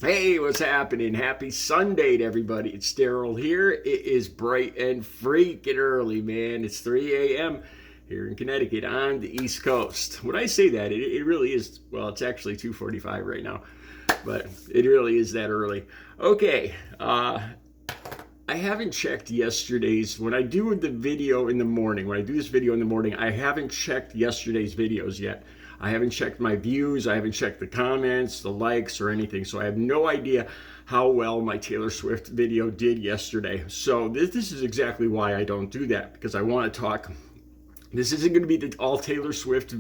Hey, what's happening? Happy Sunday to everybody. It's Daryl here. It is bright and freaking early, man. It's 3 a.m. here in Connecticut on the East Coast. When I say that, it really is, well, it's actually 2:45 right now, but it really is that early. Okay, I haven't checked yesterday's, when I do the video in the morning, when I do this video in the morning, I haven't checked yesterday's videos yet. I haven't checked my views, I haven't checked the comments, the likes, or anything, so I have no idea how well my Taylor Swift video did yesterday. So this is exactly why I don't do that, because I want to talk. This isn't going to be the all Taylor Swift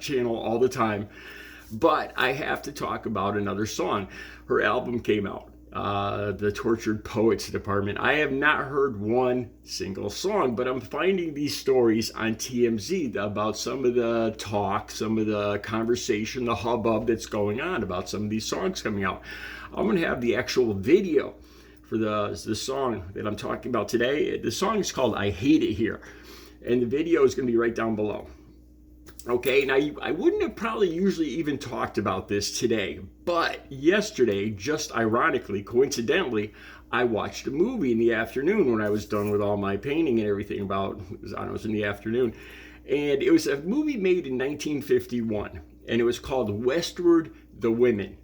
channel all the time, but I have to talk about another song. Her album came out, the Tortured Poets Department. I have not heard one single song, but I'm finding these stories on TMZ about some of the talk, some of the conversation, the hubbub that's going on about some of these songs coming out. I'm going to have the actual video for the song that I'm talking about today. The song is called I Hate It Here, and the video is going to be right down below. Okay, now I wouldn't have probably usually even talked about this today, but yesterday, just ironically, coincidentally, I watched a movie in the afternoon when I was done with all my painting and everything about, I don't know, it was in the afternoon. And it was a movie made in 1951, and it was called Westward, the Women.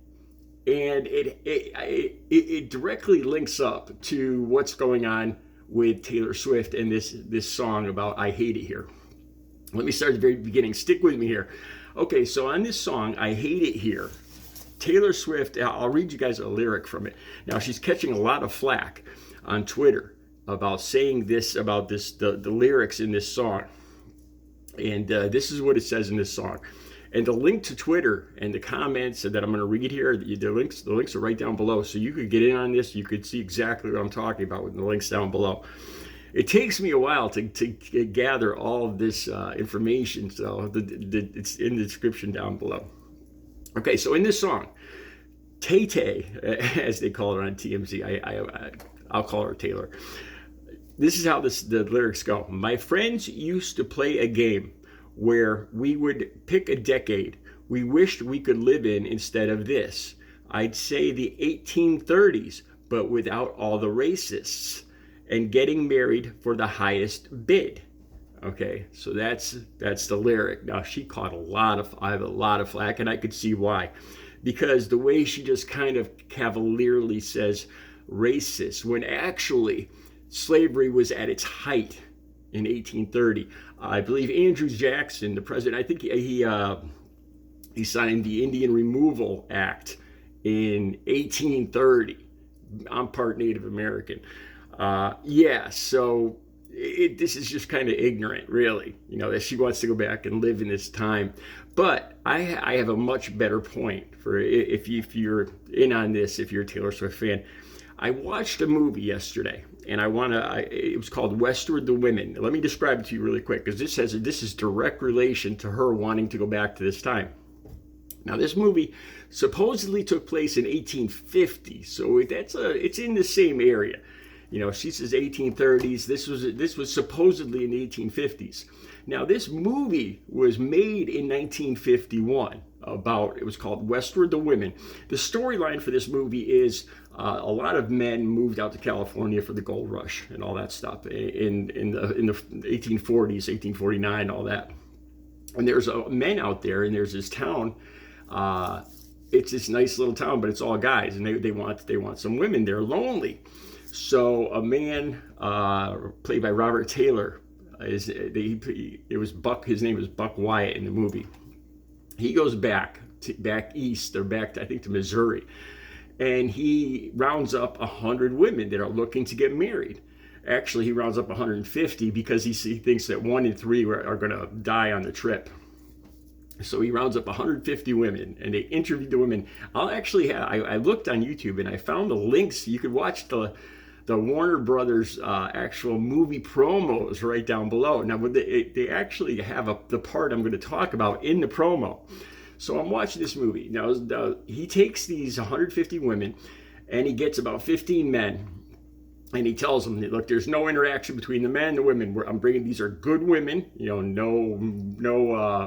And it directly links up to what's going on with Taylor Swift and this song about I Hate It Here. Let me start at the very beginning. Stick with me here. Okay, so on this song, I Hate It Here, Taylor Swift, I'll read you guys a lyric from it. Now, she's catching a lot of flack on Twitter about saying this, about this, the lyrics in this song. And this is what it says in this song. And the link to Twitter and the comments that I'm going to read here, the links are right down below. So you could get in on this. You could see exactly what I'm talking about with the links down below. It takes me a while to gather all of this information, so it's in the description down below. Okay, so in this song, Tay Tay, as they call her on TMZ, I'll call her Taylor. This is how the lyrics go. My friends used to play a game where we would pick a decade we wished we could live in instead of this. I'd say the 1830's, but without all the racists. And getting married for the highest bid. Okay, so that's the lyric. Now she caught I have a lot of flack, and I could see why, because the way she just kind of cavalierly says racist, when actually slavery was at its height in 1830. I believe Andrew Jackson, the president, I think he signed the Indian Removal Act in 1830. I'm part Native American. So this is just kind of ignorant, really, that she wants to go back and live in this time. But I have a much better point for if you're in on this, if you're a Taylor Swift fan. I watched a movie yesterday, and it was called Westward, the Women. Let me describe it to you really quick, because this is direct relation to her wanting to go back to this time. Now, this movie supposedly took place in 1850, so it's in the same area. She says 1830s. This was supposedly in the 1850s. Now, this movie was made in 1951. It was called Westward, the Women. The storyline for this movie is a lot of men moved out to California for the gold rush and all that stuff in the 1840s, 1849, all that. And there's men out there, and there's this town. It's this nice little town, but it's all guys, and they want some women. They're lonely. So a man played by Robert Taylor, it was Buck. His name was Buck Wyatt in the movie. He goes back east, or back I think to Missouri, and he rounds up 100 women that are looking to get married. Actually, he rounds up 150 because he thinks that 1 in 3 are going to die on the trip. So he rounds up 150 women, and they interviewed the women. I looked on YouTube, and I found the links. You could watch the Warner Brothers actual movie promos right down below. Now, they actually have the part I'm going to talk about in the promo. So I'm watching this movie. Now, he takes these 150 women, and he gets about 15 men, and he tells them, look, there's no interaction between the men and the women. I'm bringing, these are good women, no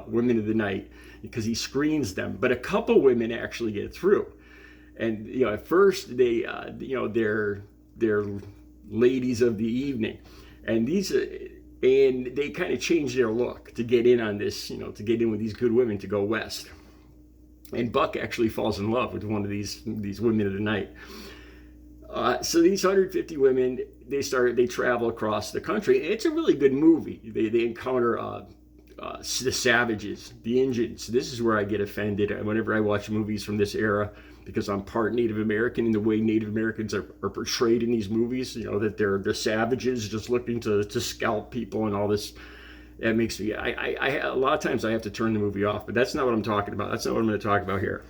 women of the night, because he screens them. But a couple women actually get through. And at first they they're ladies of the evening, and and they kind of change their look to get in on this, to get in with these good women to go west. And Buck actually falls in love with one of these women of the night. So these 150 women, they travel across the country. It's a really good movie. They encounter the savages, the Indians. This is where I get offended whenever I watch movies from this era, because I'm part Native American, and the way Native Americans are portrayed in these movies, that they're the savages just looking to scalp people and all this. That makes me, I a lot of times I have to turn the movie off, but that's not what I'm talking about. That's not what I'm going to talk about here.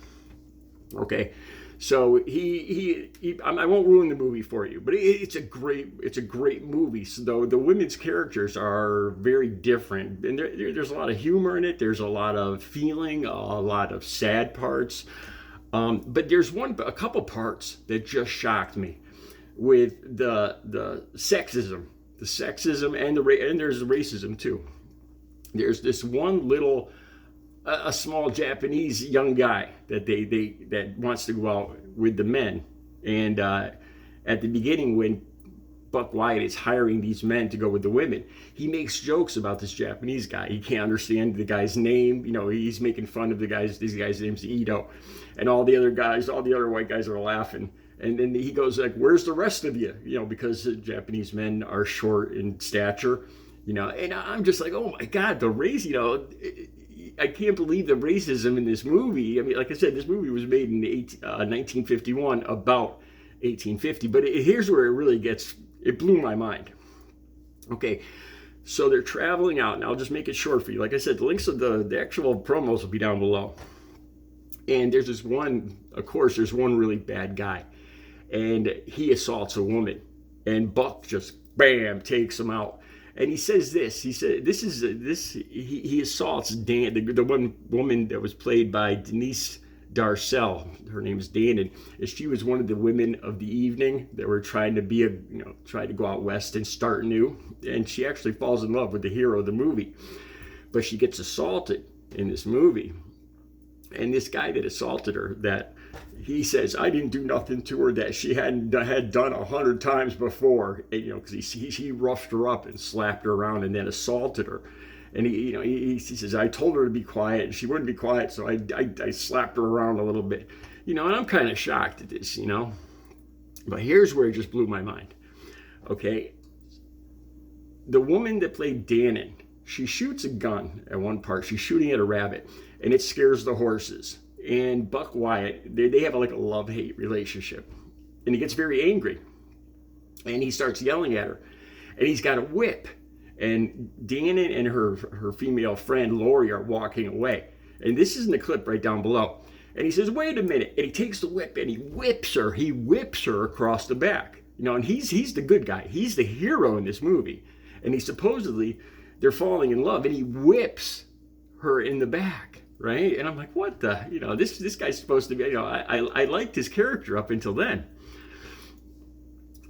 Okay. So I won't ruin the movie for you, but it's a great movie. So though the women's characters are very different, and there's a lot of humor in it. There's a lot of feeling, a lot of sad parts. But there's a couple parts that just shocked me with the sexism, and there's the racism too. There's this one little, a small Japanese young guy that wants to go out with the men, and at the beginning when Buck Wyatt is hiring these men to go with the women, he makes jokes about this Japanese guy. He can't understand the guy's name. He's making fun of this guy's name's Ito, and all the other white guys are laughing. And then he goes like, "Where's the rest of you?" Because Japanese men are short in stature, and I'm just like, oh my God, the race, I can't believe the racism in this movie. I mean, like I said, this movie was made in 1951, about 1850, but here's where it blew my mind. Okay, so they're traveling out, and I'll just make it short for you. Like I said, the links of the actual promos will be down below. And there's one really bad guy, and he assaults a woman, and Buck just bam takes him out. And he says this. He said he assaults Dan, the one woman that was played by Denise Darcel. Her name is Dan, and she was one of the women of the evening that were trying to go out west and start new. And she actually falls in love with the hero of the movie, but she gets assaulted in this movie. And this guy that assaulted her, that he says, I didn't do nothing to her that she had done 100 times before, because he roughed her up and slapped her around and then assaulted her. And he says, I told her to be quiet, and she wouldn't be quiet, so I slapped her around a little bit. And I'm kind of shocked at this, But here's where it just blew my mind. Okay, the woman that played Dannon, she shoots a gun at one part. She's shooting at a rabbit, and it scares the horses. And Buck Wyatt, they have like a love-hate relationship. And he gets very angry. And he starts yelling at her. And he's got a whip. And Dannon and her female friend, Lori, are walking away. And this is in the clip right down below. And he says, wait a minute. And he takes the whip and he whips her. He whips her across the back. And he's the good guy. He's the hero in this movie. And they're falling in love. And he whips her in the back. Right? And I'm like, what the, this guy's supposed to be, I liked his character up until then.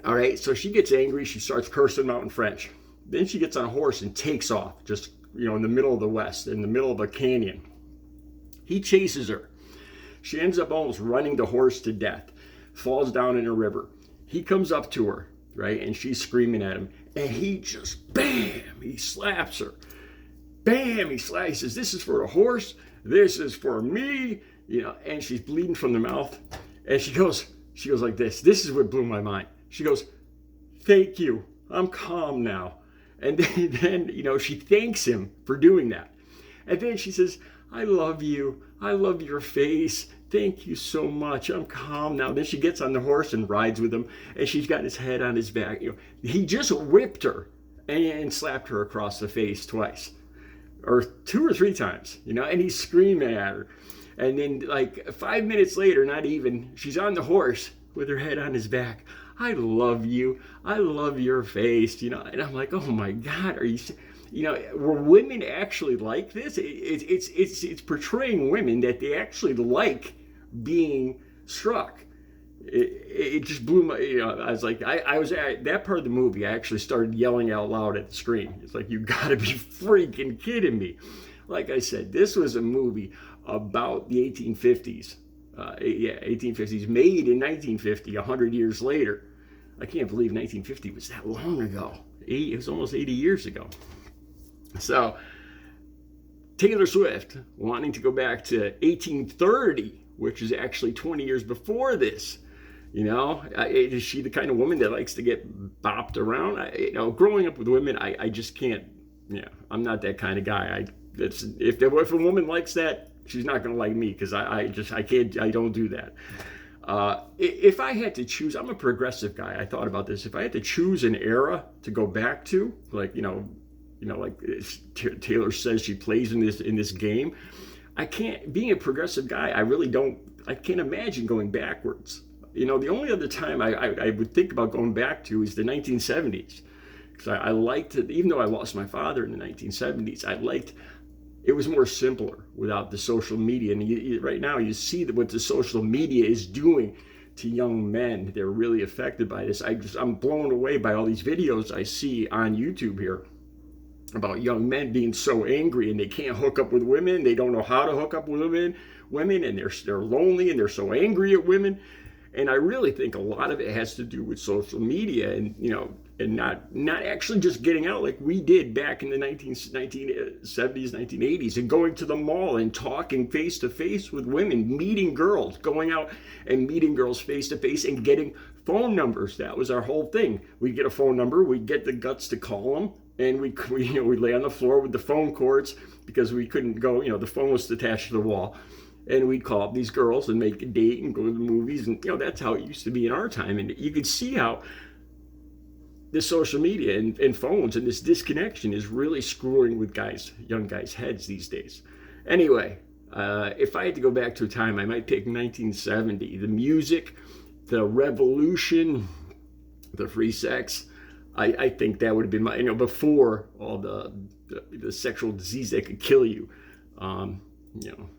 All right, so she gets angry. She starts cursing him out in French. Then she gets on a horse and takes off, just, in the middle of the West, in the middle of a canyon. He chases her. She ends up almost running the horse to death, falls down in a river. He comes up to her, right? And she's screaming at him. And he just, bam, he slaps her. Bam, he slaps. He says, this is for a horse. This is for me, and she's bleeding from the mouth. And she goes like this. This is what blew my mind. She goes, thank you. I'm calm now. And then she thanks him for doing that. And then she says, I love you. I love your face. Thank you so much. I'm calm now. Then she gets on the horse and rides with him, and she's got his head on his back. He just whipped her and slapped her across the face twice. Or 2 or 3 times, and he's screaming at her. And then like 5 minutes later, not even, she's on the horse with her head on his back. I love you. I love your face, and I'm like, oh my God, are you, were women actually like this? It's portraying women that they actually like being struck. It just blew my, I was like, I was at that part of the movie, I actually started yelling out loud at the screen. It's like, you gotta be freaking kidding me. Like I said, this was a movie about the 1850s, Yeah, 1850s, made in 1950, 100 years later. I can't believe 1950 was that long ago. It was almost 80 years ago. So Taylor Swift wanting to go back to 1830, which is actually 20 years before this. You know, is she the kind of woman that likes to get bopped around? Growing up with women, I just can't. Yeah, I'm not that kind of guy. If a woman likes that, she's not going to like me, because I can't. I don't do that. If I had to choose, I'm a progressive guy. I thought about this. If I had to choose an era to go back to, like like Taylor says she plays in this game, I can't. Being a progressive guy, I can't imagine going backwards. The only other time I would think about going back to is the 1970s, because I liked it. Even though I lost my father in the 1970s, it was more simpler without the social media. And right now you see what the social media is doing to young men. They're really affected by this. I'm blown away by all these videos I see on YouTube here about young men being so angry, and they can't hook up with women. They don't know how to hook up with women, and they're lonely, and they're so angry at women. And I really think a lot of it has to do with social media, and not actually just getting out like we did back in the 1970s, 1980s, and going to the mall and talking face to face with women, meeting girls, going out and meeting girls face to face, and getting phone numbers. That was our whole thing. We'd get a phone number, we'd get the guts to call them, and we'd lay on the floor with the phone cords, because we couldn't go. The phone was attached to the wall. And we'd call up these girls and make a date and go to the movies. And, that's how it used to be in our time. And you could see how the social media and phones and this disconnection is really screwing with young guys' heads these days. Anyway, if I had to go back to a time, I might pick 1970. The music, the revolution, the free sex. I think that would have been before all the sexual disease that could kill you.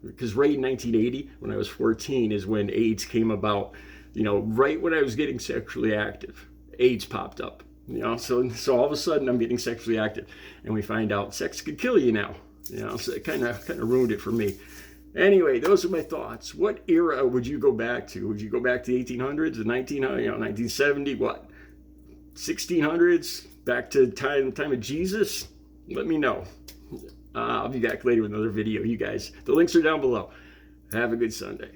Because right in 1980, when I was 14, is when AIDS came about. Right when I was getting sexually active, AIDS popped up. So all of a sudden I'm getting sexually active, and we find out sex could kill you now. So it kind of ruined it for me. Anyway, those are my thoughts. What era would you go back to? Would you go back to the 1800s, the 1970, what, 1600s, back to time of Jesus? Let me know. I'll be back later with another video, you guys. The links are down below. Have a good Sunday.